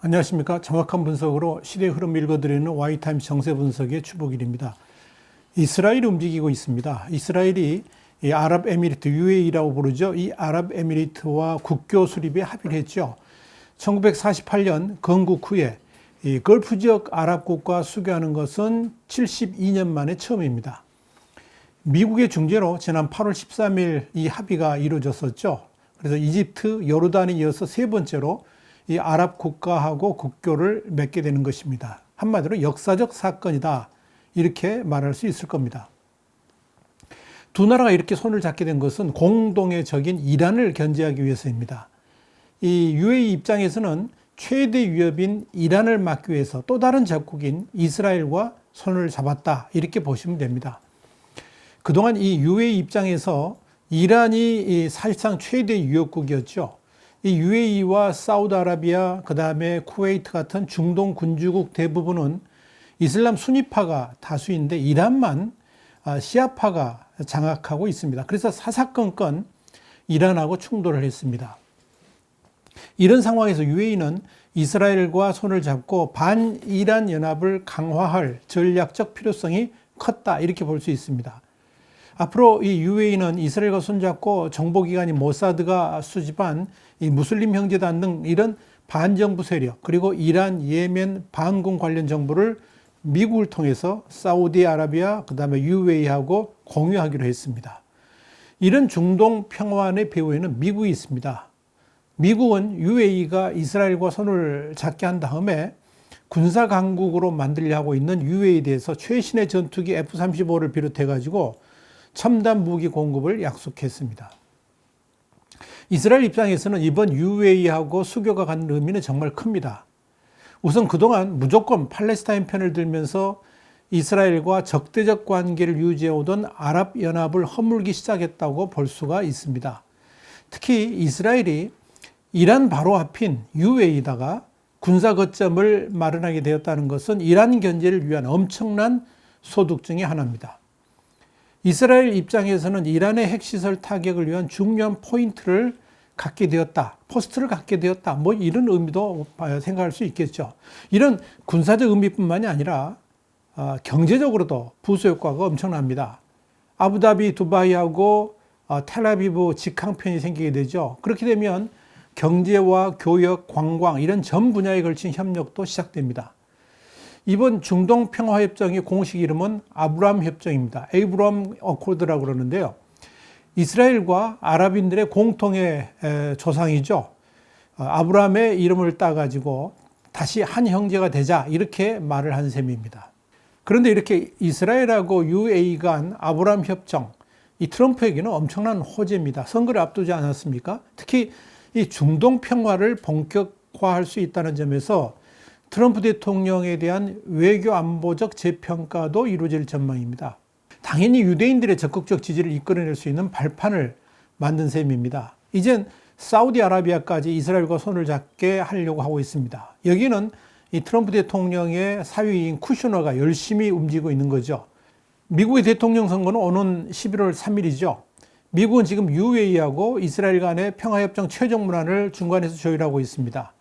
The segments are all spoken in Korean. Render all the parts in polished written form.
안녕하십니까. 정확한 분석으로 시대 흐름 읽어드리는 Y타임스 정세 분석의 추복일입니다. 이스라엘이 움직이고 있습니다. 이스라엘이 이 아랍에미리트, UAE라고 부르죠. 이 아랍에미리트와 국교 수립에 합의를 했죠. 1948년 건국 후에 이 걸프 지역 아랍 국가 수교하는 것은 72년 만에 처음입니다. 미국의 중재로 지난 8월 13일 이 합의가 이루어졌었죠. 그래서 이집트, 요르단에 이어서 세 번째로 이 아랍 국가하고 국교를 맺게 되는 것입니다. 한마디로 역사적 사건이다. 이렇게 말할 수 있을 겁니다. 두 나라가 이렇게 손을 잡게 된 것은 공동의 적인 이란을 견제하기 위해서입니다. 이 UAE 입장에서는 최대 위협인 이란을 막기 위해서 또 다른 적국인 이스라엘과 손을 잡았다. 이렇게 보시면 됩니다. 그동안 이 UAE 입장에서 이란이 사실상 최대 위협국이었죠. 이 UAE와 사우디아라비아, 그 다음에 쿠웨이트 같은 중동 군주국 대부분은 이슬람 수니파가 다수인데 이란만 시아파가 장악하고 있습니다. 그래서 사사건건 이란하고 충돌을 했습니다. 이런 상황에서 UAE는 이스라엘과 손을 잡고 반이란 연합을 강화할 전략적 필요성이 컸다. 이렇게 볼 수 있습니다. 앞으로 이 UAE는 이스라엘과 손잡고 정보기관인 모사드가 수집한 이 무슬림 형제단 등 이런 반정부 세력, 그리고 이란, 예멘 반군 관련 정보를 미국을 통해서 사우디아라비아, 그 다음에 UAE하고 공유하기로 했습니다. 이런 중동 평화의 배후에는 미국이 있습니다. 미국은 UAE가 이스라엘과 손을 잡게 한 다음에 군사 강국으로 만들려 하고 있는 UAE에 대해서 최신의 전투기 F-35를 비롯해가지고 첨단 무기 공급을 약속했습니다. 이스라엘 입장에서는 이번 UAE하고 수교가 갖는 의미는 정말 큽니다. 우선 그동안 무조건 팔레스타인 편을 들면서 이스라엘과 적대적 관계를 유지해오던 아랍연합을 허물기 시작했다고 볼 수가 있습니다. 특히 이스라엘이 이란 바로 앞인 UAE에다가 군사 거점을 마련하게 되었다는 것은 이란 견제를 위한 엄청난 소득 중의 하나입니다. 이스라엘 입장에서는 이란의 핵시설 타격을 위한 중요한 포인트를 갖게 되었다. 포스트를 갖게 되었다. 뭐 이런 의미도 생각할 수 있겠죠. 이런 군사적 의미뿐만이 아니라 경제적으로도 부수효과가 엄청납니다. 아부다비, 두바이하고 텔아비브 직항편이 생기게 되죠. 그렇게 되면 경제와 교역, 관광 이런 전 분야에 걸친 협력도 시작됩니다. 이번 중동 평화협정의 공식 이름은 아브라함 협정입니다. 에이브람 어코드라고 그러는데요. 이스라엘과 아랍인들의 공통의 조상이죠. 아브라함의 이름을 따가지고 다시 한 형제가 되자 이렇게 말을 한 셈입니다. 그런데 이렇게 이스라엘하고 UAE 간 아브라함 협정, 이 트럼프에게는 엄청난 호재입니다. 선거를 앞두지 않았습니까? 특히 이 중동 평화를 본격화할 수 있다는 점에서 트럼프 대통령에 대한 외교 안보적 재평가도 이루어질 전망입니다. 당연히 유대인들의 적극적 지지를 이끌어낼 수 있는 발판을 만든 셈입니다. 이젠 사우디아라비아까지 이스라엘과 손을 잡게 하려고 하고 있습니다. 여기는 이 트럼프 대통령의 사위인 쿠셔너가 열심히 움직이고 있는 거죠. 미국의 대통령 선거는 오는 11월 3일이죠. 미국은 지금 UAE하고 이스라엘 간의 평화협정 최종문안을 중간에서 조율하고 있습니다.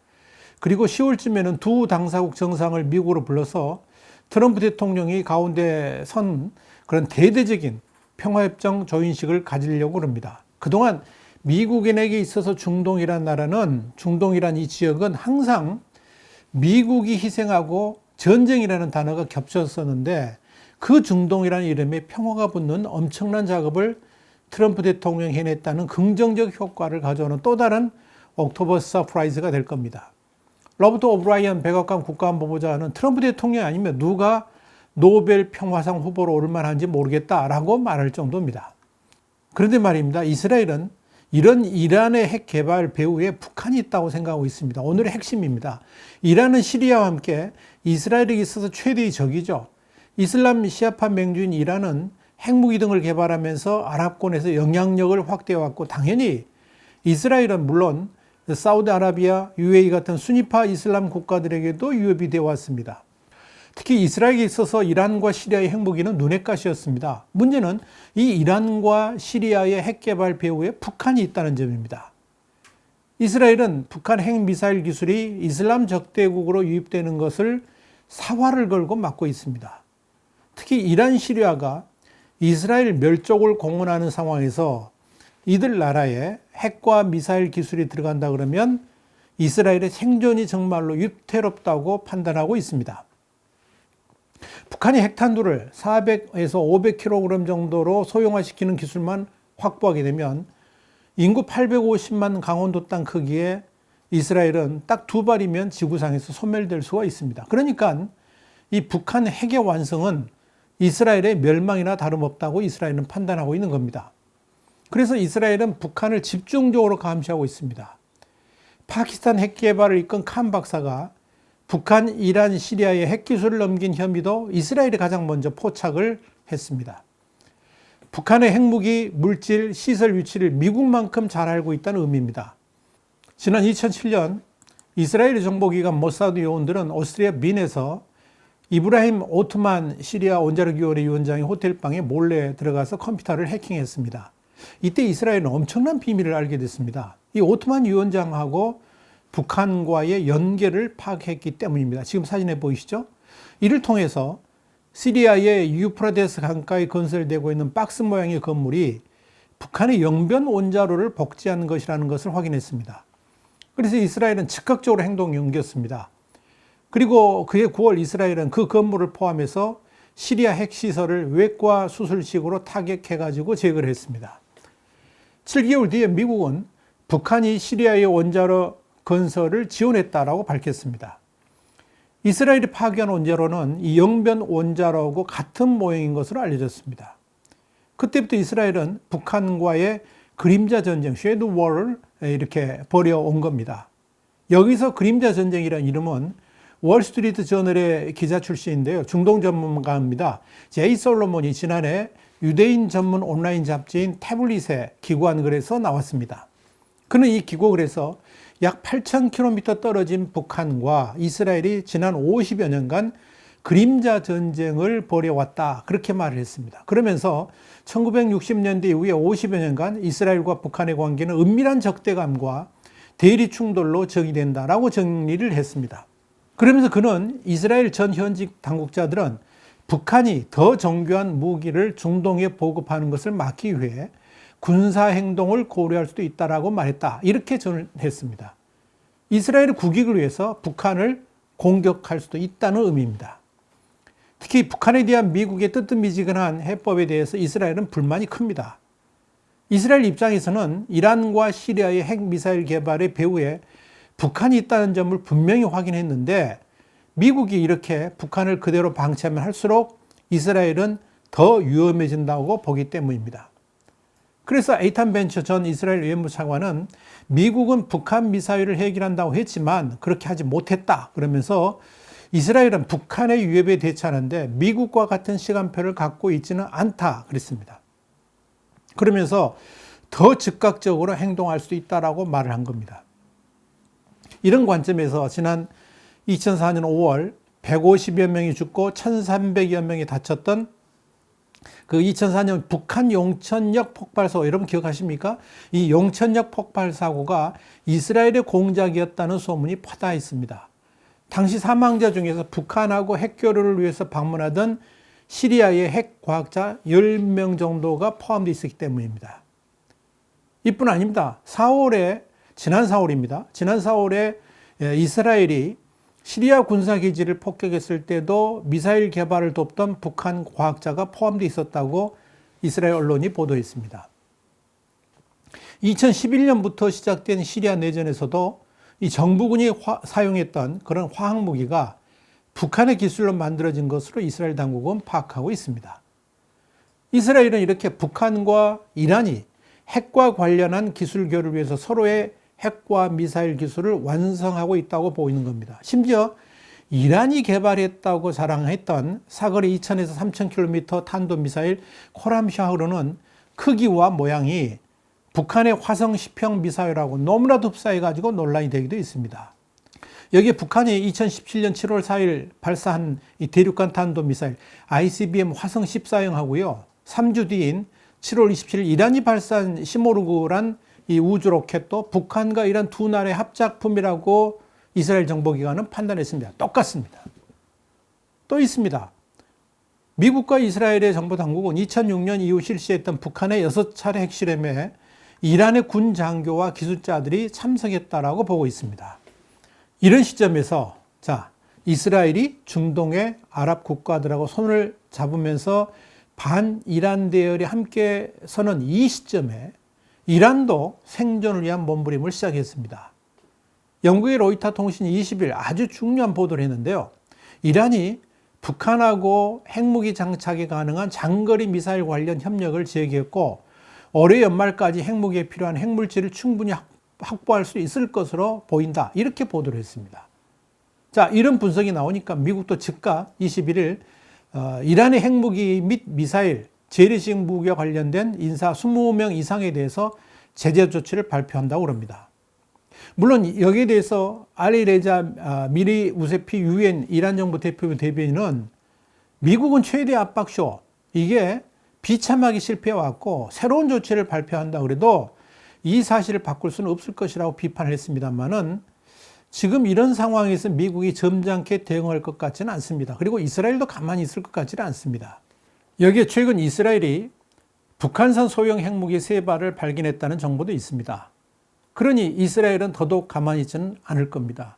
그리고 10월쯤에는 두 당사국 정상을 미국으로 불러서 트럼프 대통령이 가운데 선 그런 대대적인 평화협정 조인식을 가지려고 합니다. 그동안 미국인에게 있어서 중동이란 나라는, 중동이란 이 지역은 항상 미국이 희생하고 전쟁이라는 단어가 겹쳤었는데 그 중동이라는 이름에 평화가 붙는 엄청난 작업을 트럼프 대통령이 해냈다는 긍정적 효과를 가져오는 또 다른 옥토버 서프라이즈가 될 겁니다. 로버트 오브라이언 백악관 국가안보보좌관은 트럼프 대통령이 아니면 누가 노벨 평화상 후보로 오를 만한지 모르겠다라고 말할 정도입니다. 그런데 말입니다. 이스라엘은 이런 이란의 핵 개발 배후에 북한이 있다고 생각하고 있습니다. 오늘의 핵심입니다. 이란은 시리아와 함께 이스라엘에게 있어서 최대의 적이죠. 이슬람 시아파 맹주인 이란은 핵무기 등을 개발하면서 아랍권에서 영향력을 확대해왔고 당연히 이스라엘은 물론 사우디아라비아, UAE 같은 수니파 이슬람 국가들에게도 위협이 되어 왔습니다. 특히 이스라엘에 있어서 이란과 시리아의 핵무기는 눈엣 가시였습니다. 문제는 이 이란과 시리아의 핵개발 배후에 북한이 있다는 점입니다. 이스라엘은 북한 핵미사일 기술이 이슬람 적대국으로 유입되는 것을 사활을 걸고 막고 있습니다. 특히 이란, 시리아가 이스라엘 멸족을 공언하는 상황에서 이들 나라에 핵과 미사일 기술이 들어간다 그러면 이스라엘의 생존이 정말로 위태롭다고 판단하고 있습니다. 북한이 핵탄두를 400에서 500kg 정도로 소형화시키는 기술만 확보하게 되면 인구 850만 강원도 땅 크기에 이스라엘은 딱 두 발이면 지구상에서 소멸될 수가 있습니다. 그러니까 이 북한 핵의 완성은 이스라엘의 멸망이나 다름없다고 이스라엘은 판단하고 있는 겁니다. 그래서 이스라엘은 북한을 집중적으로 감시하고 있습니다. 파키스탄 핵 개발을 이끈 칸 박사가 북한, 이란, 시리아의 핵기술을 넘긴 혐의도 이스라엘이 가장 먼저 포착을 했습니다. 북한의 핵무기, 물질, 시설 위치를 미국만큼 잘 알고 있다는 의미입니다. 지난 2007년 이스라엘 정보기관 모사드 요원들은 오스트리아 빈에서 이브라힘 오트만 시리아 원자력위원회 위원장의 호텔방에 몰래 들어가서 컴퓨터를 해킹했습니다. 이때 이스라엘은 엄청난 비밀을 알게 됐습니다. 이 오트만 위원장하고 북한과의 연계를 파악했기 때문입니다. 지금 사진에 보이시죠? 이를 통해서 시리아의 유프라데스 강가에 건설되고 있는 박스 모양의 건물이 북한의 영변 원자로를 복제한 것이라는 것을 확인했습니다. 그래서 이스라엘은 즉각적으로 행동에 옮겼습니다. 그리고 그해 9월 이스라엘은 그 건물을 포함해서 시리아 핵시설을 외과 수술식으로 타격해가지고 제거를 했습니다. 7개월 뒤에 미국은 북한이 시리아의 원자로 건설을 지원했다라고 밝혔습니다. 이스라엘이 파괴한 원자로는 이 영변 원자로하고 같은 모형인 것으로 알려졌습니다. 그때부터 이스라엘은 북한과의 그림자 전쟁, 쉐드 워를 이렇게 벌여온 겁니다. 여기서 그림자 전쟁이라는 이름은 월스트리트 저널의 기자 출신인데요. 중동 전문가입니다. 제이 솔로몬이 지난해 유대인 전문 온라인 잡지인 태블릿에 기고한 글에서 나왔습니다. 그는 이 기고글에서 약 8,000km 떨어진 북한과 이스라엘이 지난 50여 년간 그림자 전쟁을 벌여왔다. 그렇게 말을 했습니다. 그러면서 1960년대 이후에 50여 년간 이스라엘과 북한의 관계는 은밀한 적대감과 대리 충돌로 정의된다라고 정리를 했습니다. 그러면서 그는 이스라엘 전 현직 당국자들은 북한이 더 정교한 무기를 중동에 보급하는 것을 막기 위해 군사행동을 고려할 수도 있다라고 말했다. 이렇게 전했습니다. 이스라엘의 국익을 위해서 북한을 공격할 수도 있다는 의미입니다. 특히 북한에 대한 미국의 뜨뜻미지근한 해법에 대해서 이스라엘은 불만이 큽니다. 이스라엘 입장에서는 이란과 시리아의 핵미사일 개발의 배후에 북한이 있다는 점을 분명히 확인했는데 미국이 이렇게 북한을 그대로 방치하면 할수록 이스라엘은 더 위험해진다고 보기 때문입니다. 그래서 에이탄 벤처 전 이스라엘 외무차관은 미국은 북한 미사일을 해결한다고 했지만 그렇게 하지 못했다. 그러면서 이스라엘은 북한의 위협에 대처하는데 미국과 같은 시간표를 갖고 있지는 않다. 그랬습니다. 그러면서 더 즉각적으로 행동할 수도 있다라고 말을 한 겁니다. 이런 관점에서 지난 2004년 5월 150여 명이 죽고 1,300여 명이 다쳤던 그 2004년 북한 용천역 폭발 사고, 여러분 기억하십니까? 이 용천역 폭발 사고가 이스라엘의 공작이었다는 소문이 퍼다했습니다. 당시 사망자 중에서 북한하고 핵교류를 위해서 방문하던 시리아의 핵과학자 10명 정도가 포함되어 있었기 때문입니다. 이뿐 아닙니다. 지난 4월에 이스라엘이 시리아 군사기지를 폭격했을 때도 미사일 개발을 돕던 북한 과학자가 포함되어 있었다고 이스라엘 언론이 보도했습니다. 2011년부터 시작된 시리아 내전에서도 이 정부군이 사용했던 그런 화학무기가 북한의 기술로 만들어진 것으로 이스라엘 당국은 파악하고 있습니다. 이스라엘은 이렇게 북한과 이란이 핵과 관련한 기술 교류를 위해서 서로의 핵과 미사일 기술을 완성하고 있다고 보이는 겁니다. 심지어 이란이 개발했다고 자랑했던 사거리 2,000에서 3,000km 탄도미사일 코람샤흐르는 크기와 모양이 북한의 화성 10형 미사일하고 너무나도 흡사해가지고 논란이 되기도 했습니다. 여기에 북한이 2017년 7월 4일 발사한 이 대륙간 탄도미사일 ICBM 화성 14형하고요. 3주 뒤인 7월 27일 이란이 발사한 시모르그란 이 우주 로켓도 북한과 이란 두 나라의 합작품이라고 이스라엘 정보기관은 판단했습니다. 똑같습니다. 또 있습니다. 미국과 이스라엘의 정보당국은 2006년 이후 실시했던 북한의 6차례 핵실험에 이란의 군 장교와 기술자들이 참석했다라고 보고 있습니다. 이런 시점에서 이스라엘이 중동의 아랍 국가들하고 손을 잡으면서 반이란 대열에 함께 서는 이 시점에 이란도 생존을 위한 몸부림을 시작했습니다. 영국의 로이터 통신이 20일 아주 중요한 보도를 했는데요. 이란이 북한하고 핵무기 장착이 가능한 장거리 미사일 관련 협력을 재개했고 올해 연말까지 핵무기에 필요한 핵물질을 충분히 확보할 수 있을 것으로 보인다. 이렇게 보도를 했습니다. 이런 분석이 나오니까 미국도 즉각 21일 이란의 핵무기 및 미사일, 재래식 무기와 관련된 인사 20명 이상에 대해서 제재 조치를 발표한다고 합니다. 물론 여기에 대해서 알리레자 미리 우세피 유엔 이란 정부 대변인은 미국은 최대 압박쇼, 이게 비참하게 실패해왔고 새로운 조치를 발표한다 그래도 이 사실을 바꿀 수는 없을 것이라고 비판을 했습니다만은 지금 이런 상황에서 미국이 점잖게 대응할 것 같지는 않습니다. 그리고 이스라엘도 가만히 있을 것 같지는 않습니다. 여기에 최근 이스라엘이 북한산 소형 핵무기 3발을 발견했다는 정보도 있습니다. 그러니 이스라엘은 더더욱 가만히 있지는 않을 겁니다.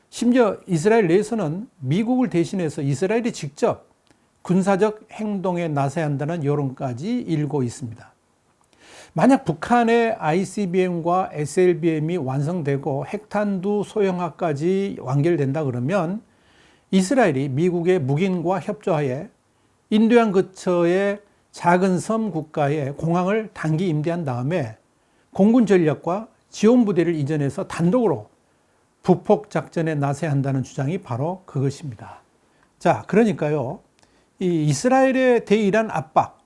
심지어 이스라엘 내에서는 미국을 대신해서 이스라엘이 직접 군사적 행동에 나서야 한다는 여론까지 일고 있습니다. 만약 북한의 ICBM과 SLBM이 완성되고 핵탄두 소형화까지 완결된다 그러면 이스라엘이 미국의 묵인과 협조하에 인도양 근처의 작은 섬 국가에 공항을 단기 임대한 다음에 공군 전력과 지원 부대를 이전해서 단독으로 북폭 작전에 나서야 한다는 주장이 바로 그것입니다. 그러니까요, 이 이스라엘의 대이란 압박,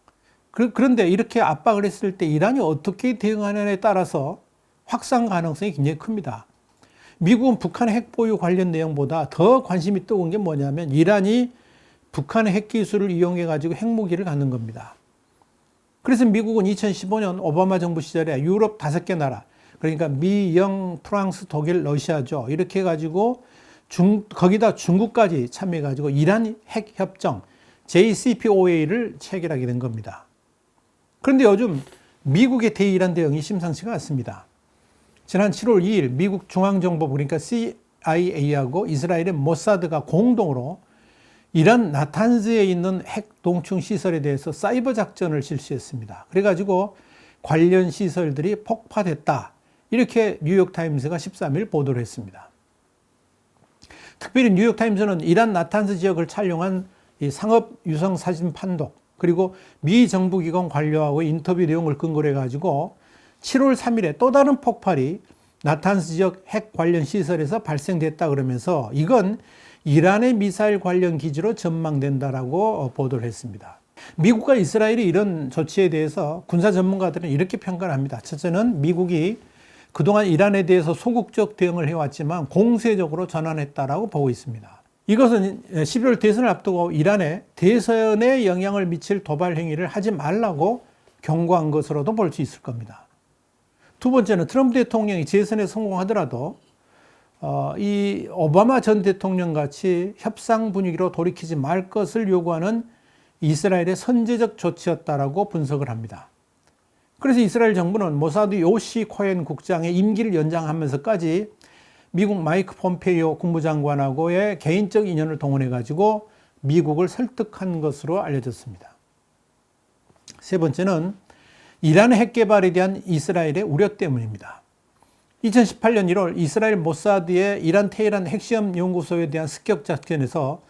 그런데 이렇게 압박을 했을 때 이란이 어떻게 대응하느냐에 따라서 확산 가능성이 굉장히 큽니다. 미국은 북한의 핵 보유 관련 내용보다 더 관심이 뜨거운 게 뭐냐면 이란이 북한의 핵 기술을 이용해 가지고 핵무기를 갖는 겁니다. 그래서 미국은 2015년 오바마 정부 시절에 유럽 5개 나라, 그러니까 미, 영, 프랑스, 독일, 러시아죠. 이렇게 해가지고 거기다 중국까지 참여해가지고 이란 핵 협정 JCPOA를 체결하게 된 겁니다. 그런데 요즘 미국의 대이란 대응이 심상치가 않습니다. 지난 7월 2일 미국 중앙정보부 그러니까 CIA하고 이스라엘의 모사드가 공동으로 이란 나탄즈에 있는 핵 동충 시설에 대해서 사이버 작전을 실시했습니다. 그래가지고 관련 시설들이 폭파됐다. 이렇게 뉴욕타임스가 13일 보도를 했습니다. 특별히 뉴욕타임스는 이란 나탄즈 지역을 촬영한 이 상업 유성 사진 판독 그리고 미 정부기관 관료하고 인터뷰 내용을 근거로 해가지고 7월 3일에 또 다른 폭발이 나탄스 지역 핵 관련 시설에서 발생됐다 그러면서 이건 이란의 미사일 관련 기지로 전망된다라고 보도를 했습니다. 미국과 이스라엘이 이런 조치에 대해서 군사 전문가들은 이렇게 평가를 합니다. 첫째는 미국이 그동안 이란에 대해서 소극적 대응을 해왔지만 공세적으로 전환했다라고 보고 있습니다. 이것은 11월 대선을 앞두고 이란에 대선에 영향을 미칠 도발 행위를 하지 말라고 경고한 것으로도 볼 수 있을 겁니다. 두 번째는 트럼프 대통령이 재선에 성공하더라도 이 오바마 전 대통령 같이 협상 분위기로 돌이키지 말 것을 요구하는 이스라엘의 선제적 조치였다라고 분석을 합니다. 그래서 이스라엘 정부는 모사드 요시 코엔 국장의 임기를 연장하면서까지 미국 마이크 폼페이오 국무장관하고의 개인적 인연을 동원해가지고 미국을 설득한 것으로 알려졌습니다. 세 번째는 이란의 핵 개발에 대한 이스라엘의 우려 때문입니다. 2018년 1월 이스라엘 모사드의 이란 테헤란 핵시험 연구소에 대한 습격 작전에서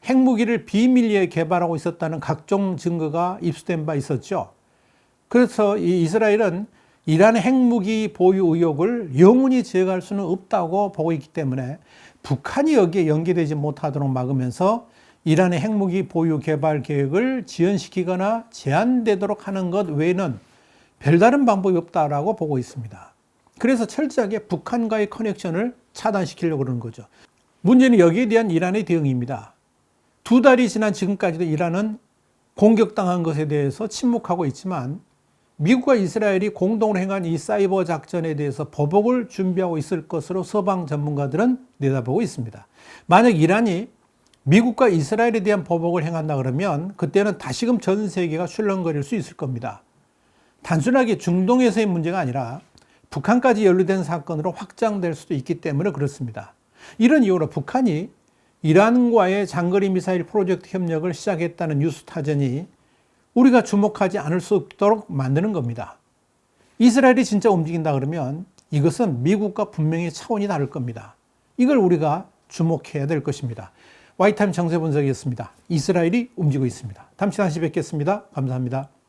핵무기를 비밀리에 개발하고 있었다는 각종 증거가 입수된 바 있었죠. 그래서 이 이스라엘은 이란의 핵무기 보유 의혹을 영원히 제거할 수는 없다고 보고 있기 때문에 북한이 여기에 연계되지 못하도록 막으면서 이란의 핵무기 보유 개발 계획을 지연시키거나 제한되도록 하는 것 외에는 별다른 방법이 없다라고 보고 있습니다. 그래서 철저하게 북한과의 커넥션을 차단시키려고 그러는 거죠. 문제는 여기에 대한 이란의 대응입니다. 2달이 지난 지금까지도 이란은 공격당한 것에 대해서 침묵하고 있지만 미국과 이스라엘이 공동으로 행한 이 사이버 작전에 대해서 보복을 준비하고 있을 것으로 서방 전문가들은 내다보고 있습니다. 만약 이란이 미국과 이스라엘에 대한 보복을 행한다 그러면 그때는 다시금 전 세계가 출렁거릴 수 있을 겁니다. 단순하게 중동에서의 문제가 아니라 북한까지 연루된 사건으로 확장될 수도 있기 때문에 그렇습니다. 이런 이유로 북한이 이란과의 장거리 미사일 프로젝트 협력을 시작했다는 뉴스 타전이 우리가 주목하지 않을 수 없도록 만드는 겁니다. 이스라엘이 진짜 움직인다 그러면 이것은 미국과 분명히 차원이 다를 겁니다. 이걸 우리가 주목해야 될 것입니다. 와이타임 정세 분석이었습니다. 이스라엘이 움직이고 있습니다. 다음 시간에 뵙겠습니다. 감사합니다.